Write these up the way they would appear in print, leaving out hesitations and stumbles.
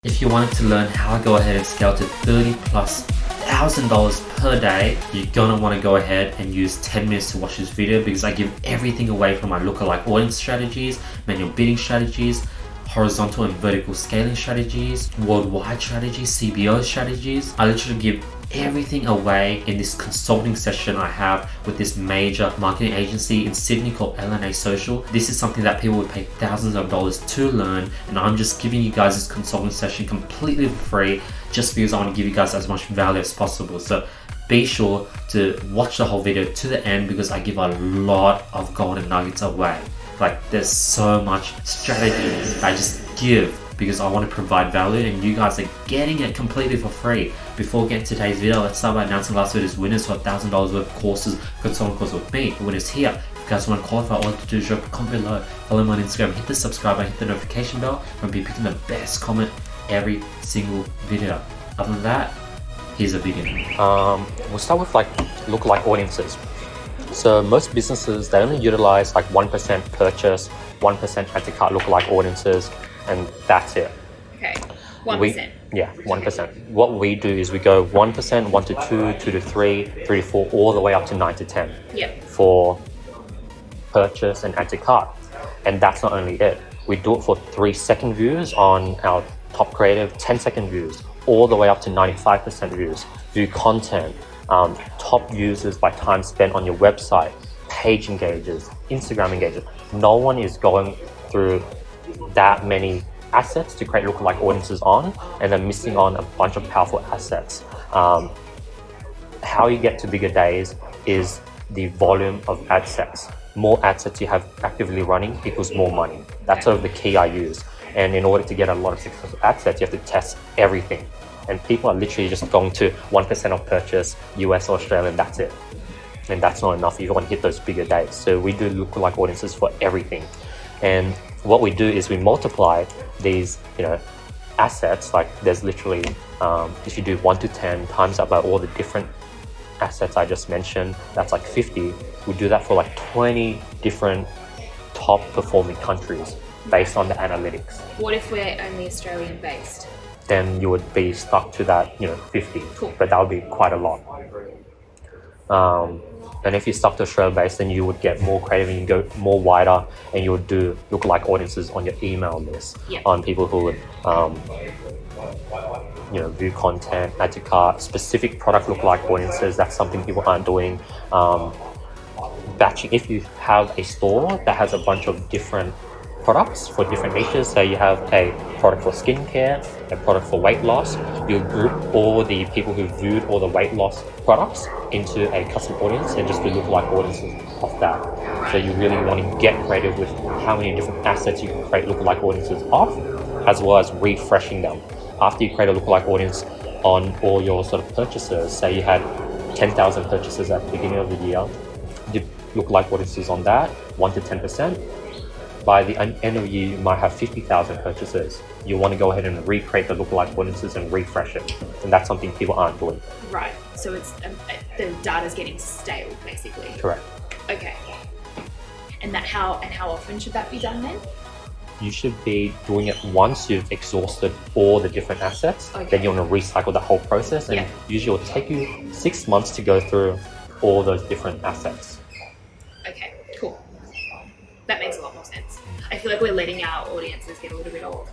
If you wanted to learn how to go ahead and scale to $30,000+ per day, you're gonna want to go ahead and use 10 minutes to watch this video, because I give everything away from my lookalike audience strategies, manual bidding strategies, horizontal and vertical scaling strategies, worldwide strategies, CBO strategies. I literally give everything away in this consulting session I have with this major marketing agency in Sydney called LNA Social. This is something that people would pay thousands of dollars to learn, and I'm just giving you guys this consulting session completely for free, just because I want to give you guys as much value as possible. So be sure to watch the whole video to the end, because I give a lot of golden nuggets away. Like, there's so much strategy I just give because I want to provide value, and you guys are getting it completely for free. Before getting to today's video, let's start by announcing last video's winners for $1,000 worth of courses, consulting course with me. The winner's here. If you guys want to qualify, all you have to do is drop a comment below, follow me on Instagram, hit the subscribe button, hit the notification bell, and I'll be picking the best comment every single video. Other than that, here's a beginning. We'll start with lookalike audiences. So most businesses, they only utilize 1% purchase, 1% add to cart lookalike audiences, and that's it. Okay, 1%. Yeah, 1%. What we do is we go 1%, 1 to 2, 2 to 3, 3 to 4, all the way up to 9 to 10 for purchase and add to cart. And that's not only it. We do it for 3-second views on our top creative, 10-second views, all the way up to 95% views. View content, top users by time spent on your website, page engages, Instagram engages. No one is going through that many assets to create lookalike audiences on, and then missing on a bunch of powerful assets. How you get to bigger days is the volume of ad sets. More ad sets you have actively running equals more money. That's sort of the key I use. And in order to get a lot of successful ad sets, you have to test everything. And people are literally just going to 1% of purchase, US or Australian, that's it. And that's not enough if you want to hit those bigger days. So we do lookalike audiences for everything. And what we do is we multiply these, assets. Like, there's literally, if you do 1 to 10 times that by all the different assets I just mentioned, that's 50. We do that for 20 different top performing countries based on the analytics. What if we're only Australian based? Then you would be stuck to that, 50. Cool. But that would be quite a lot. And if you're stuck to Australia based, then you would get more creative and you go more wider, and you would do lookalike audiences on your email list, on people who would, view content, add to cart, specific product lookalike audiences. That's something people aren't doing. Batching, if you have a store that has a bunch of different products for different niches, so you have a product for skincare, a product for weight loss, you group all the people who viewed all the weight loss products into a custom audience and just do lookalike audiences of that. So you really want to get creative with how many different assets you can create lookalike audiences of, as well as refreshing them. After you create a lookalike audience on all your sort of purchases, say you had 10,000 purchases at the beginning of the year, do lookalike audiences on that, 1 to 10%. By the end of the year, you might have 50,000 purchases. You want to go ahead and recreate the lookalike audiences and refresh it. And that's something people aren't doing. Right. So it's the data's getting stale, basically. Correct. Okay. And how often should that be done then? You should be doing it once you've exhausted all the different assets. Okay. Then you want to recycle the whole process. And usually it will take you 6 months to go through all those different assets. Okay, cool. That makes a lot more sense. I feel like we're letting our audiences get a little bit old.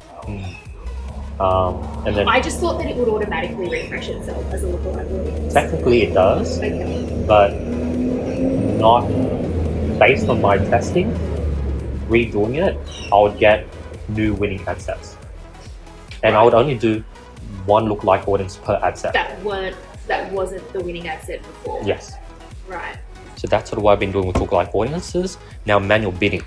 And then I just thought that it would automatically refresh itself as a lookalike audience. technically it does, but not based on my testing. Redoing it, I would get new winning ad sets. And I would only do 1 lookalike audience per ad set. That wasn't the winning ad set before. Yes. Right. So that's sort of what I've been doing with lookalike audiences. Now, manual bidding.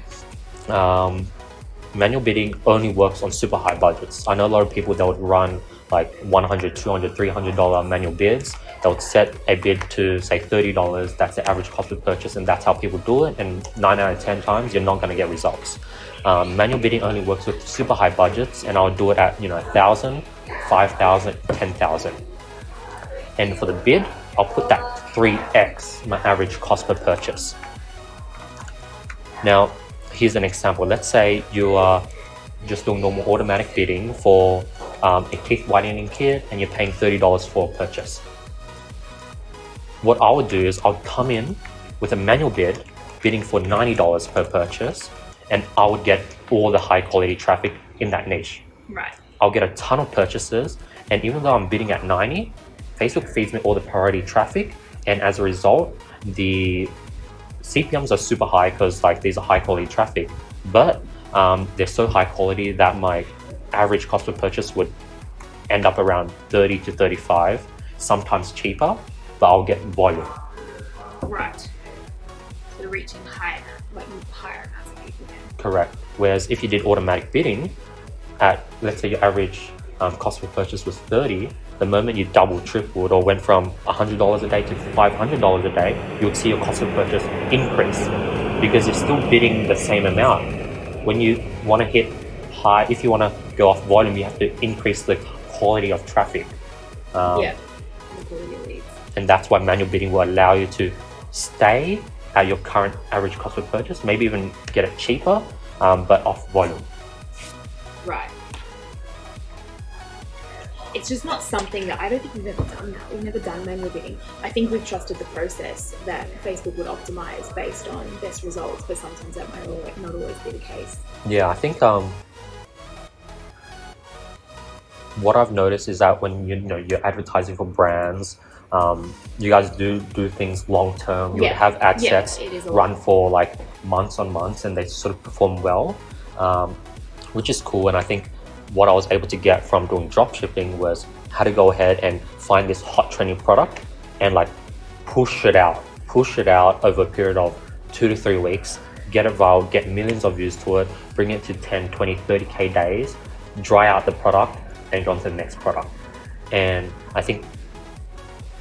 Manual bidding only works on super high budgets. I know a lot of people that would run $100, $200, $300 manual bids. They would set a bid to say $30. That's the average cost of purchase, and that's how people do it. And 9 out of 10 times, you're not going to get results. Manual bidding only works with super high budgets, and I'll do it at 1,000, 5,000, 10,000. And for the bid, I'll put that 3x my average cost per purchase. Now, here's an example. Let's say you are just doing normal automatic bidding for a teeth whitening kit and you're paying $30 for a purchase. What I would do is I would come in with a manual bid, bidding for $90 per purchase, and I would get all the high quality traffic in that niche. Right. I'll get a ton of purchases, and even though I'm bidding at 90, Facebook feeds me all the priority traffic, and as a result, the CPMs are super high because like these are high quality traffic, but they're so high quality that my average cost per purchase would end up around 30 to 35, sometimes cheaper, but I'll get volume. Right. So reaching higher amounts of people then. Correct. Whereas if you did automatic bidding at, let's say your average cost per purchase was 30, the moment you double, tripled, or went from $100 a day to $500 a day, you would see your cost of purchase increase because you're still bidding the same amount. When you want to hit high, if you want to go off volume, you have to increase the quality of traffic. The quality of leads. And that's why manual bidding will allow you to stay at your current average cost of purchase, maybe even get it cheaper, but off volume. Right. It's just not something that I don't think we've ever done that. We've never done manual bidding. I think we've trusted the process that Facebook would optimize based on best results, but sometimes that might not always be the case. Yeah, I think what I've noticed is that when you're advertising for brands, you guys do things long term. You would have ad sets run for like months on months, and they sort of perform well, which is cool. And I think what I was able to get from doing drop shipping was how to go ahead and find this hot trending product and like push it out over a period of 2 to 3 weeks, get it viral, get millions of views to it, bring it to 10, 20, 30K days, dry out the product and go on to the next product. And I think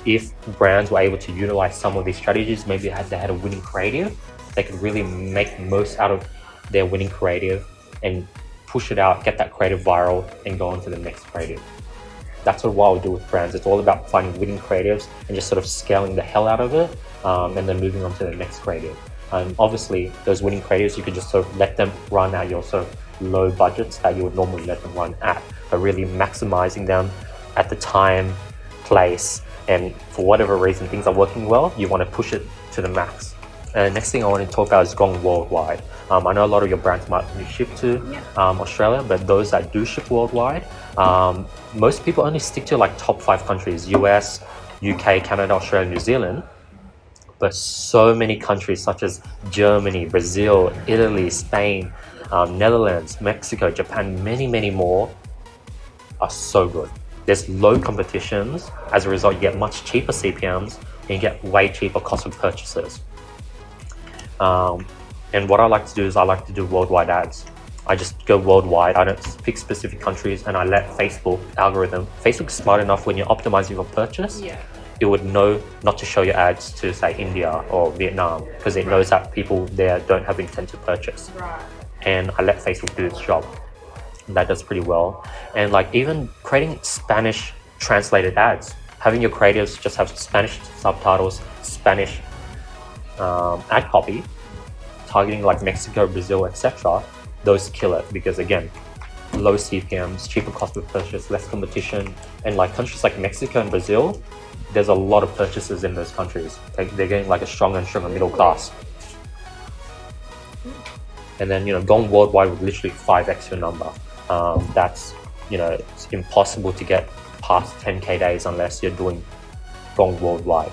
if brands were able to utilize some of these strategies, maybe they had a winning creative, they could really make most out of their winning creative and push it out, get that creative viral, and go on to the next creative. That's what I would do with brands. It's all about finding winning creatives and just sort of scaling the hell out of it, and then moving on to the next creative. Obviously, those winning creatives, you could just sort of let them run at your sort of low budgets that you would normally let them run at, but really maximizing them at the time, place, and for whatever reason things are working well, you want to push it to the max. Next thing I want to talk about is going worldwide. I know a lot of your brands might only ship to Australia, but those that do ship worldwide, most people only stick to like top 5 countries: US, UK, Canada, Australia, New Zealand. But so many countries such as Germany, Brazil, Italy, Spain, Netherlands, Mexico, Japan, many more are so good. There's low competitions. As a result, you get much cheaper CPMs and you get way cheaper cost of purchases. And what I like to do is I like to do worldwide ads. I just go worldwide. I don't pick specific countries, and I let Facebook Facebook's smart enough when you're optimizing for purchase, it would know not to show your ads to say India or Vietnam because it knows that people there don't have intent to purchase. And I let Facebook do its job. That does pretty well. And like even creating Spanish translated ads, having your creatives just have Spanish subtitles, Spanish ad copy, targeting like Mexico, Brazil, etc. Those kill it because again, low CPMs, cheaper cost of purchase, less competition, and like countries like Mexico and Brazil, there's a lot of purchases in those countries. They're getting like a stronger and stronger middle class. And then going worldwide would literally 5x your number. That's it's impossible to get past 10K days unless you're going worldwide.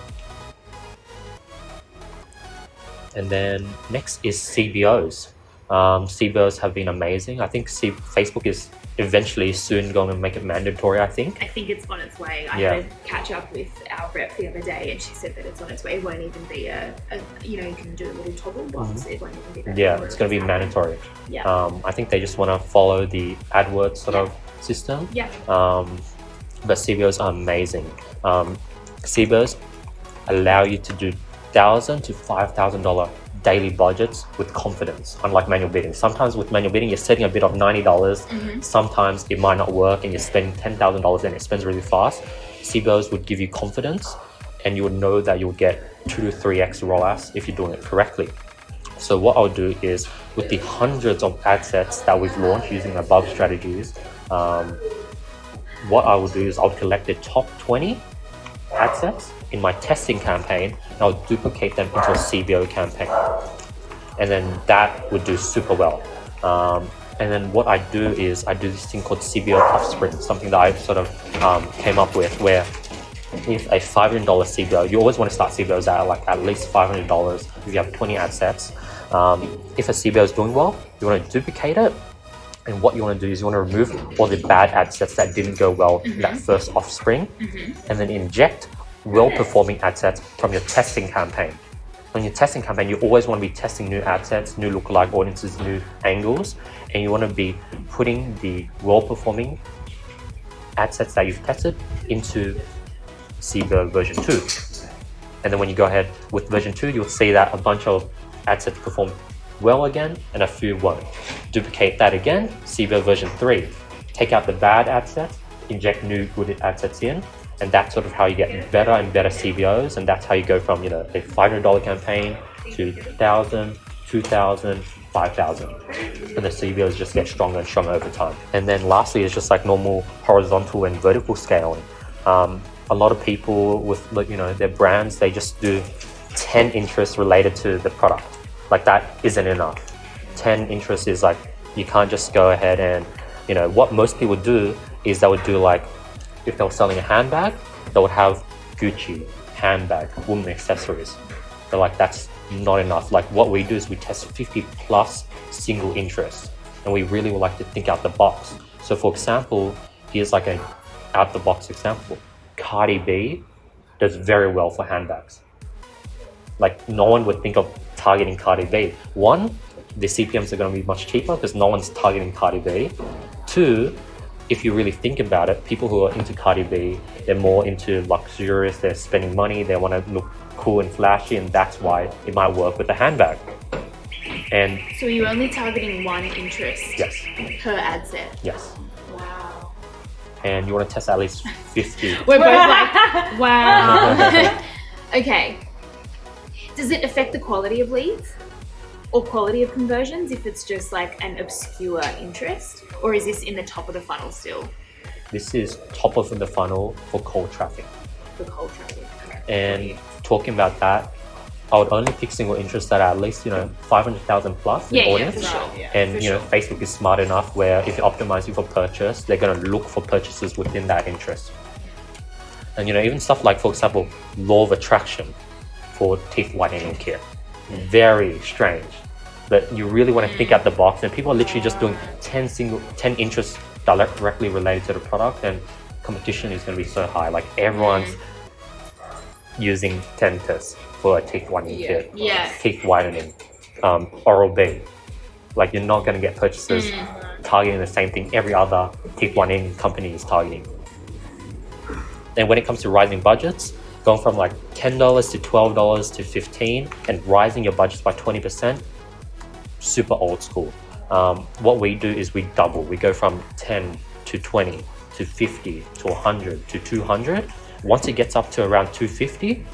And then next is CBOs. CBOs have been amazing. I think Facebook is eventually soon going to make it mandatory, I think. I think it's on its way. I had to catch up with our rep the other day and she said that it's on its way. It won't even be you can do a little toggle box. It won't even be that. Yeah, it's going to be mandatory. I think they just want to follow the AdWords sort of system. But CBOs are amazing. CBOs allow you to do $1,000 to $5,000 daily budgets with confidence, unlike manual bidding. Sometimes with manual bidding, you're setting a bid of $90. Sometimes it might not work and you're spending $10,000 and it spends really fast. CBOs would give you confidence and you would know that you'll get 2 to 3x ROAS if you're doing it correctly. So what I'll do is with the hundreds of ad sets that we've launched using above strategies, what I would do is I would collect the top 20 ad sets in my testing campaign, and I'll duplicate them into a CBO campaign. And then that would do super well. And then what I do is I do this thing called CBO offspring, something that I sort of came up with, where if a $500 CBO, you always want to start CBOs at least $500 if you have 20 ad sets. If a CBO is doing well, you want to duplicate it. And what you want to do is you want to remove all the bad ad sets that didn't go well in that first offspring, and then inject well-performing ad sets from your testing campaign. On your testing campaign, you always want to be testing new ad sets, new lookalike audiences, new angles, and you want to be putting the well-performing ad sets that you've tested into CBO version 2. And then when you go ahead with version 2, you'll see that a bunch of ad sets perform well again and a few won't. Duplicate that again, CBO version 3. Take out the bad ad sets, inject new good ad sets in, and that's sort of how you get better and better CBOs, and that's how you go from a $500 campaign to 1,000, 2,000, 5,000, and the CBOs just get stronger and stronger over time. And then lastly, it's just like normal horizontal and vertical scaling. A lot of people with their brands, they just do 10 interests related to the product. Like that isn't enough. 10 interests is like, you can't just go ahead and, what most people do is they would do like, if they were selling a handbag, they would have Gucci, handbag, women accessories. They're like, that's not enough. Like what we do is we test 50 plus single interests, and we really would like to think out the box. So for example, here's like an out the box example. Cardi B does very well for handbags. Like no one would think of targeting Cardi B. One, the CPMs are going to be much cheaper because no one's targeting Cardi B. Two, if you really think about it, people who are into Cardi B, they're more into luxurious, they're spending money, they want to look cool and flashy, and that's why it might work with the handbag. And so you're only targeting one interest per ad set? Yes. Wow. And you want to test at least 50. We're both like, wow. Okay. Does it affect the quality of leads or quality of conversions if it's just like an obscure interest? Or is this in the top of the funnel still? This is top of the funnel for cold traffic. For cold traffic. And talking about that, I would only pick single interests that are at least 500,000 plus in audience. For sure. And Facebook is smart enough where if you optimize you for purchase, they're going to look for purchases within that interest. And even stuff like, for example, law of attraction for teeth whitening kit. Very strange. But you really want to think out the box, and people are literally just doing 10 interests directly related to the product, and competition is going to be so high. Like everyone's using 10 tests for a teeth whitening kit, teeth whitening, Oral-B. Like you're not going to get purchases targeting the same thing every other teeth whitening company is targeting. And when it comes to rising budgets, going from like $10 to $12 to $15 and rising your budgets by 20%, super old school. What we do is we double. We go from 10 to 20 to 50 to 100 to 200. Once it gets up to around 250,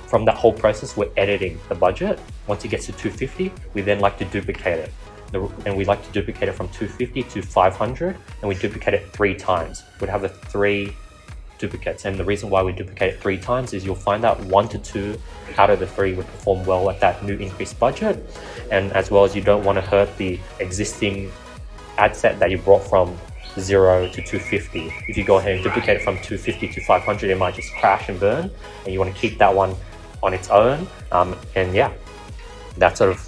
from that whole process, we're editing the budget. Once it gets to 250, we then like to duplicate it. And we like to duplicate it from 250 to 500, and we duplicate it 3 times. We'd have 3 duplicates, and the reason why we duplicate it 3 times is you'll find out 1 to 2 out of the 3 would perform well at that new increased budget, and as well as you don't want to hurt the existing ad set that you brought from 0 to 250. If you go ahead and duplicate it from 250 to 500, it might just crash and burn, and you want to keep that one on its own. And yeah, that's sort of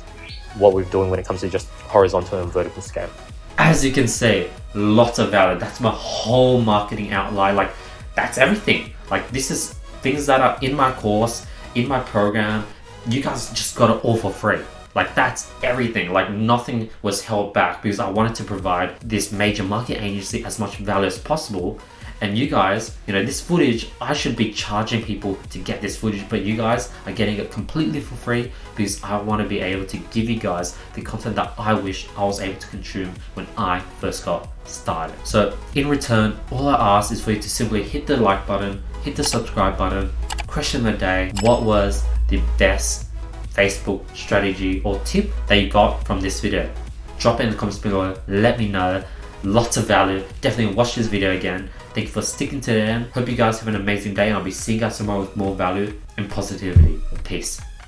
what we're doing when it comes to just horizontal and vertical scale. As you can see, lots of value. That's my whole marketing outline. Like that's everything. Like this is things that are in my course, in my program. You guys just got it all for free. Like that's everything. Like nothing was held back because I wanted to provide this major marketing agency as much value as possible. And you guys, this footage, I should be charging people to get this footage, but you guys are getting it completely for free because I want to be able to give you guys the content that I wish I was able to consume when I first got started. So in return, all I ask is for you to simply hit the like button, hit the subscribe button. Question of the day: what was the best Facebook strategy or tip that you got from this video? Drop it in the comments below, let me know. Lots of value. Definitely watch this video again. Thank you for sticking to the end. Hope you guys have an amazing day, and I'll be seeing you guys tomorrow with more value and positivity. Peace.